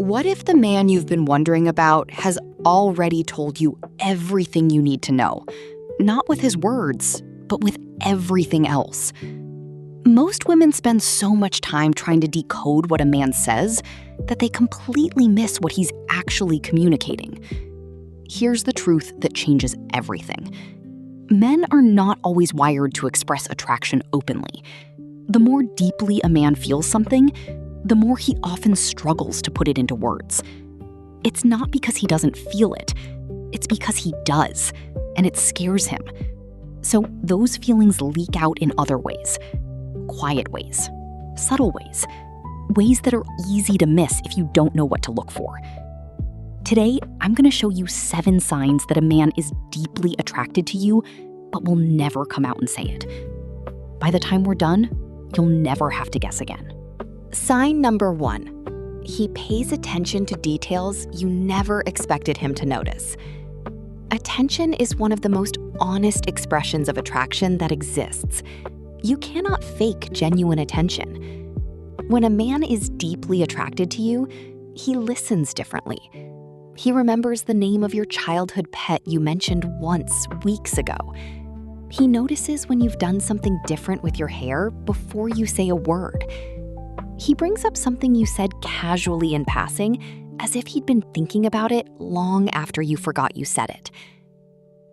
What if the man you've been wondering about has already told you everything you need to know? Not with his words, but with everything else. Most women spend so much time trying to decode what a man says that they completely miss what he's actually communicating. Here's the truth that changes everything. Men are not always wired to express attraction openly. The more deeply a man feels something, the more he often struggles to put it into words. It's not because he doesn't feel it, it's because he does, and it scares him. So those feelings leak out in other ways. Quiet ways, subtle ways, ways that are easy to miss if you don't know what to look for. Today, I'm going to show you 7 signs that a man is deeply attracted to you, but will never come out and say it. By the time we're done, you'll never have to guess again. Sign number 1. He pays attention to details you never expected him to notice. Attention is one of the most honest expressions of attraction that exists. You cannot fake genuine attention. When a man is deeply attracted to you, he listens differently. He remembers the name of your childhood pet you mentioned once weeks ago. He notices when you've done something different with your hair before you say a word. He brings up something you said casually in passing, as if he'd been thinking about it long after you forgot you said it.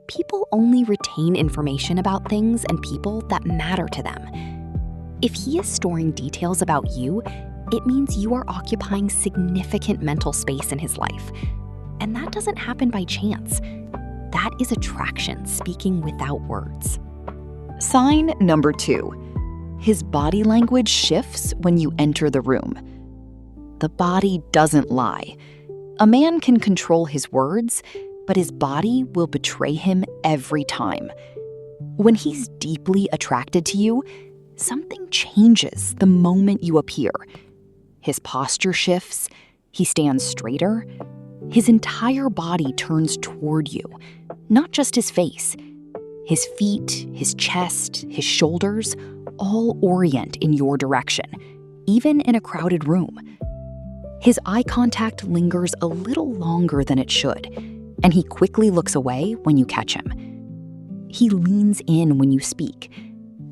People only retain information about things and people that matter to them. If he is storing details about you, it means you are occupying significant mental space in his life. And that doesn't happen by chance. That is attraction speaking without words. Sign number 2. His body language shifts when you enter the room. The body doesn't lie. A man can control his words, but his body will betray him every time. When he's deeply attracted to you, something changes the moment you appear. His posture shifts, he stands straighter, his entire body turns toward you, not just his face. His feet, his chest, his shoulders all orient in your direction, even in a crowded room. His eye contact lingers a little longer than it should, and he quickly looks away when you catch him. He leans in when you speak,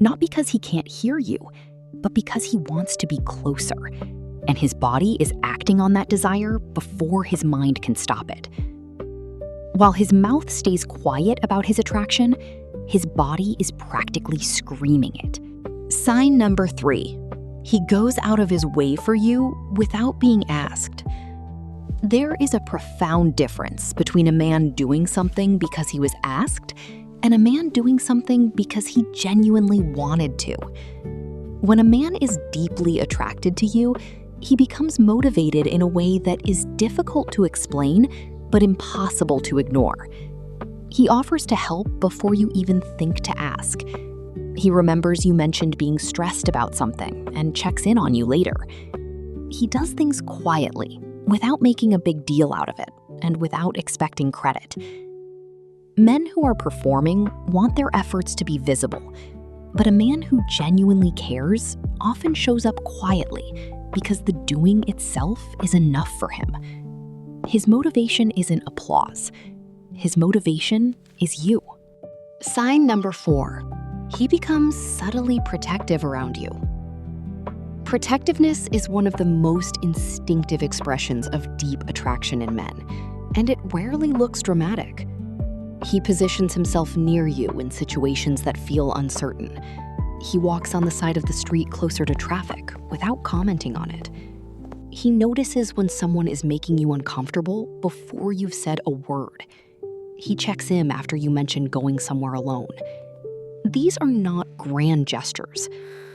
not because he can't hear you, but because he wants to be closer, and his body is acting on that desire before his mind can stop it. While his mouth stays quiet about his attraction, his body is practically screaming it. Sign number 3. He goes out of his way for you without being asked. There is a profound difference between a man doing something because he was asked and a man doing something because he genuinely wanted to. When a man is deeply attracted to you, he becomes motivated in a way that is difficult to explain but impossible to ignore. He offers to help before you even think to ask. He remembers you mentioned being stressed about something and checks in on you later. He does things quietly, without making a big deal out of it, and without expecting credit. Men who are performing want their efforts to be visible, but a man who genuinely cares often shows up quietly because the doing itself is enough for him. His motivation isn't applause. His motivation is you. Sign number 4. He becomes subtly protective around you. Protectiveness is one of the most instinctive expressions of deep attraction in men, and it rarely looks dramatic. He positions himself near you in situations that feel uncertain. He walks on the side of the street closer to traffic without commenting on it. He notices when someone is making you uncomfortable before you've said a word. He checks in after you mention going somewhere alone. These are not grand gestures.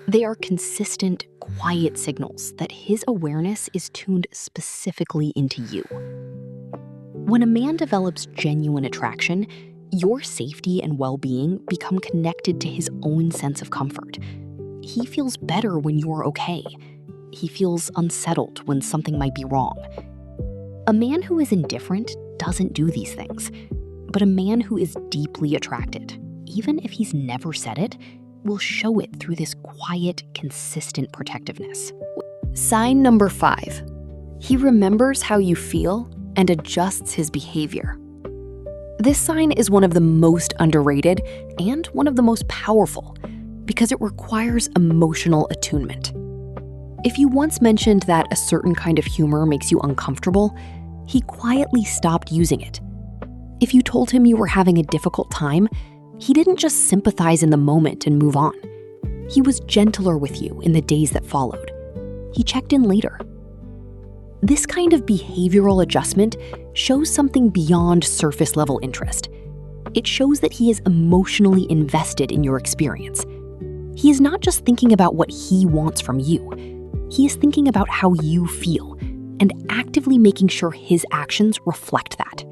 They are consistent, quiet signals that his awareness is tuned specifically into you. When a man develops genuine attraction, your safety and well-being become connected to his own sense of comfort. He feels better when you're okay. He feels unsettled when something might be wrong. A man who is indifferent doesn't do these things, but a man who is deeply attracted, even if he's never said it, will show it through this quiet, consistent protectiveness. Sign number 5. He remembers how you feel and adjusts his behavior. This sign is one of the most underrated and one of the most powerful because it requires emotional attunement. If you once mentioned that a certain kind of humor makes you uncomfortable, he quietly stopped using it. If you told him you were having a difficult time, he didn't just sympathize in the moment and move on. He was gentler with you in the days that followed. He checked in later. This kind of behavioral adjustment shows something beyond surface-level interest. It shows that he is emotionally invested in your experience. He is not just thinking about what he wants from you. He is thinking about how you feel and actively making sure his actions reflect that.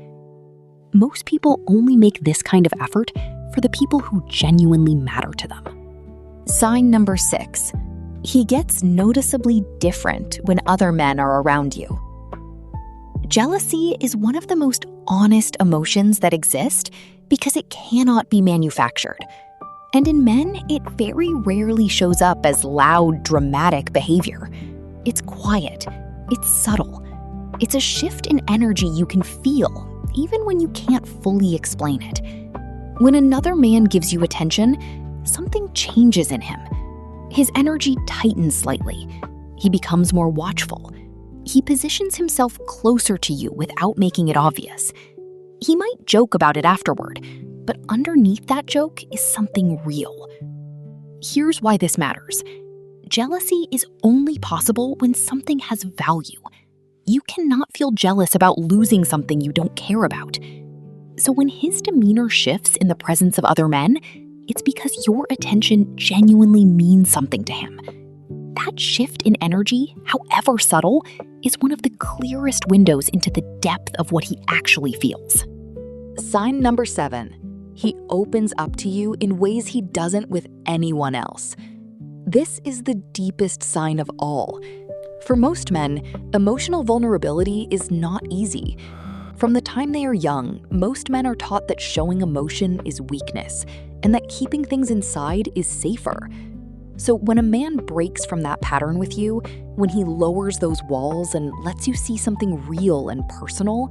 Most people only make this kind of effort for the people who genuinely matter to them. Sign number 6. He gets noticeably different when other men are around you. Jealousy is one of the most honest emotions that exist because it cannot be manufactured. And in men, it very rarely shows up as loud, dramatic behavior. It's quiet. It's subtle. It's a shift in energy you can feel, even when you can't fully explain it. When another man gives you attention, something changes in him. His energy tightens slightly. He becomes more watchful. He positions himself closer to you without making it obvious. He might joke about it afterward, but underneath that joke is something real. Here's why this matters. Jealousy is only possible when something has value. You cannot feel jealous about losing something you don't care about. So when his demeanor shifts in the presence of other men, it's because your attention genuinely means something to him. That shift in energy, however subtle, is one of the clearest windows into the depth of what he actually feels. Sign number 7. He opens up to you in ways he doesn't with anyone else. This is the deepest sign of all. For most men, emotional vulnerability is not easy. From the time they are young, most men are taught that showing emotion is weakness, and that keeping things inside is safer. So when a man breaks from that pattern with you, when he lowers those walls and lets you see something real and personal,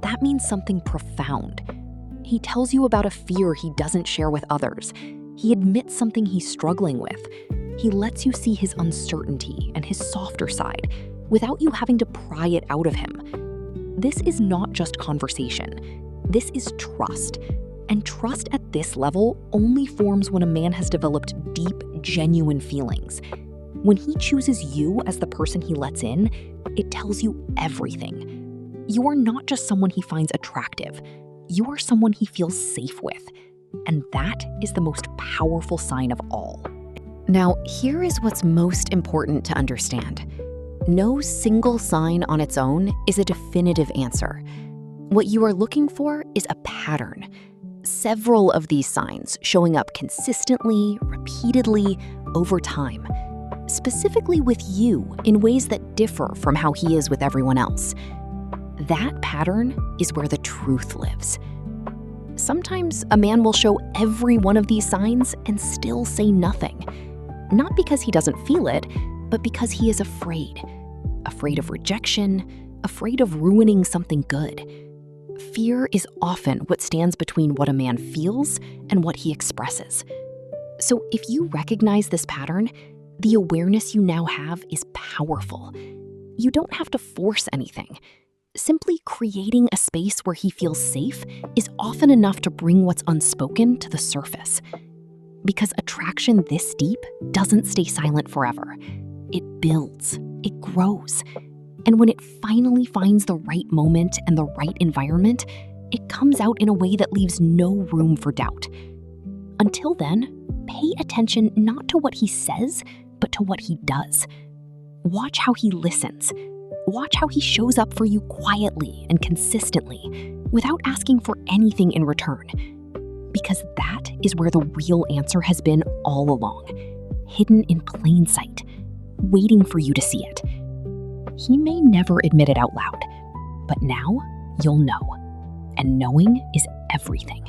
that means something profound. He tells you about a fear he doesn't share with others. He admits something he's struggling with. He lets you see his uncertainty and his softer side without you having to pry it out of him. This is not just conversation. This is trust. And trust at this level only forms when a man has developed deep, genuine feelings. When he chooses you as the person he lets in, it tells you everything. You are not just someone he finds attractive. You are someone he feels safe with. And that is the most powerful sign of all. Now, here is what's most important to understand. No single sign on its own is a definitive answer. What you are looking for is a pattern. Several of these signs showing up consistently, repeatedly, over time. Specifically with you in ways that differ from how he is with everyone else. That pattern is where the truth lives. Sometimes a man will show every one of these signs and still say nothing. Not because he doesn't feel it, but because he is afraid. Afraid of rejection, afraid of ruining something good. Fear is often what stands between what a man feels and what he expresses. So if you recognize this pattern, the awareness you now have is powerful. You don't have to force anything. Simply creating a space where he feels safe is often enough to bring what's unspoken to the surface. Because attraction this deep doesn't stay silent forever. It builds, it grows. And when it finally finds the right moment and the right environment, it comes out in a way that leaves no room for doubt. Until then, pay attention not to what he says, but to what he does. Watch how he listens. Watch how he shows up for you quietly and consistently, without asking for anything in return. Because that is where the real answer has been all along, hidden in plain sight, waiting for you to see it. He may never admit it out loud, but now you'll know. And knowing is everything.